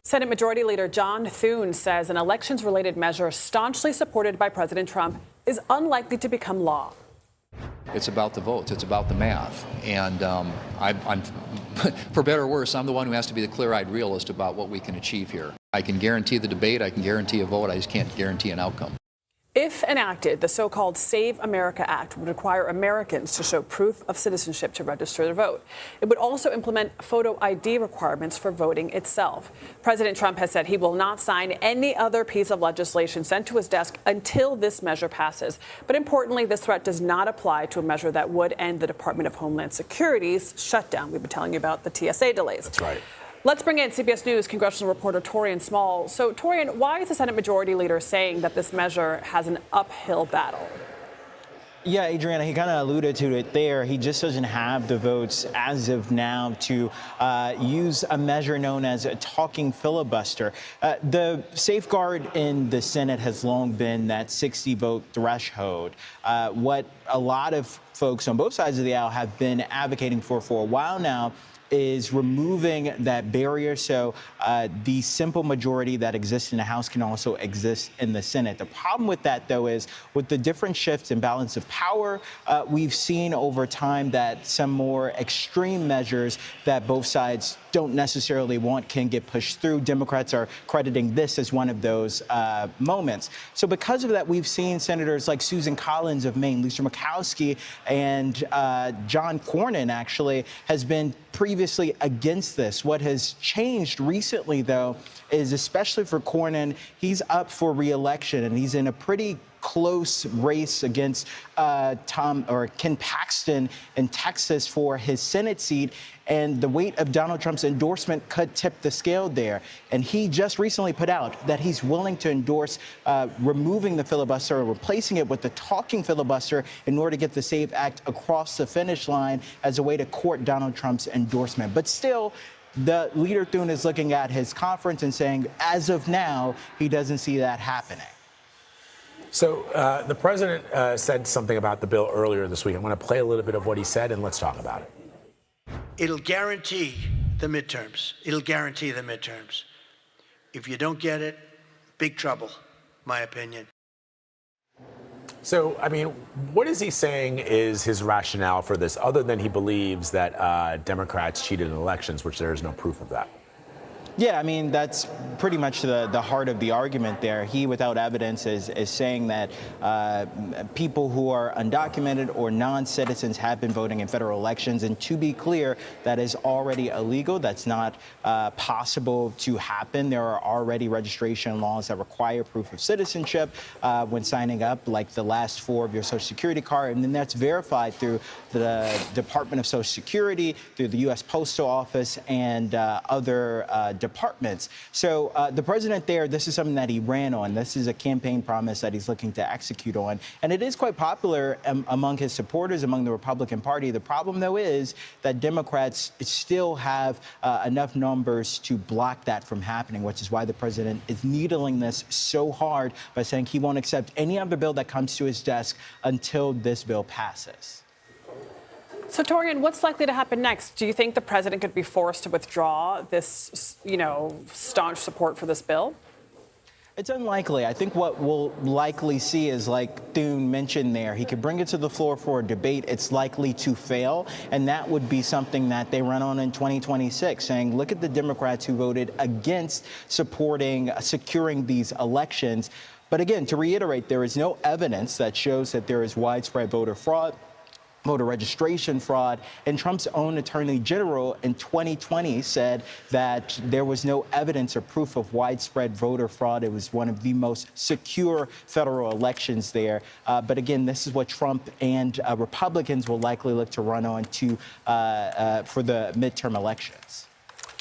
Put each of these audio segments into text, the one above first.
Senate Majority Leader John Thune says an elections-related measure staunchly supported by President Trump is unlikely to become law. It's about the votes. It's about the math. And I'm for better or worse, I'm the one who has to be the clear-eyed realist about what we can achieve here. I can guarantee the debate. I can guarantee a vote. I just can't guarantee an outcome. If enacted, the so-called Save America Act would require Americans to show proof of citizenship to register their vote. It would also implement photo ID requirements for voting itself. President Trump has said he will not sign any other piece of legislation sent to his desk until this measure passes. But importantly, this threat does not apply to a measure that would end the Department of Homeland Security's shutdown. We've been telling you about the TSA delays. That's right. Let's bring in CBS News congressional reporter Taurean Small. So, Taurean, why is the Senate Majority Leader saying that this measure has an uphill battle? Yeah, Adriana, he kind of alluded to it there. He just doesn't have the votes as of now to use a measure known as a talking filibuster. The safeguard in the Senate has long been that 60-vote threshold. What a lot of folks on both sides of the aisle have been advocating for a while now is removing that barrier so the simple majority that exists in the House can also exist in the Senate. The problem with that, though, is with the different shifts in balance of power, we've seen over time that some more extreme measures that both sides don't necessarily want can get pushed through. Democrats are crediting this as one of those moments. So because of that, we've seen senators like Susan Collins of Maine, Lisa Murkowski, and John Cornyn actually has been previously against this. What has changed recently, though, is especially for Cornyn, he's up for re-election, and he's in a pretty close race against Ken Paxton in Texas for his Senate seat. And the weight of Donald Trump's endorsement could tip the scale there. And he just recently put out that he's willing to endorse removing the filibuster or replacing it with the talking filibuster in order to get the SAVE Act across the finish line as a way to court Donald Trump's endorsement. But still, the Leader Thune is looking at his conference and saying, as of now, he doesn't see that happening. So the president said something about the bill earlier this week. I'm going to play a little bit of what he said, and let's talk about it. It'll guarantee the midterms. It'll guarantee the midterms. If you don't get it, big trouble, my opinion. So, I mean, what is he saying is his rationale for this, other than he believes that Democrats cheated in elections, which there is no proof of that? Yeah, I mean, that's pretty much the heart of the argument there. He, without evidence, is saying that people who are undocumented or non-citizens have been voting in federal elections. And to be clear, that is already illegal. That's not possible to happen. There are already registration laws that require proof of citizenship when signing up, like the last four of your Social Security card. And then that's verified through the Department of Social Security, through the U.S. Postal Office, and other departments. So the president there, this is something that he ran on. This is a campaign promise that he's looking to execute on. And it is quite popular among his supporters, among the Republican Party. The problem, though, is that Democrats still have enough numbers to block that from happening, which is why the president is needling this so hard by saying he won't accept any other bill that comes to his desk until this bill passes. So, Taurean, what's likely to happen next? Do you think the president could be forced to withdraw this, staunch support for this bill? It's unlikely. I think what we'll likely see is, like Thune mentioned there, he could bring it to the floor for a debate. It's likely to fail, and that would be something that they run on in 2026, saying, look at the Democrats who voted against securing these elections. But again, to reiterate, there is no evidence that shows that there is widespread voter fraud, voter registration fraud, and Trump's own attorney general in 2020 said that there was no evidence or proof of widespread voter fraud. It was one of the most secure federal elections there. But again, this is what Trump and Republicans will likely look to run on to for the midterm elections.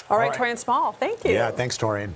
All right, Taurean Small, thank you. Yeah, thanks, Taurean.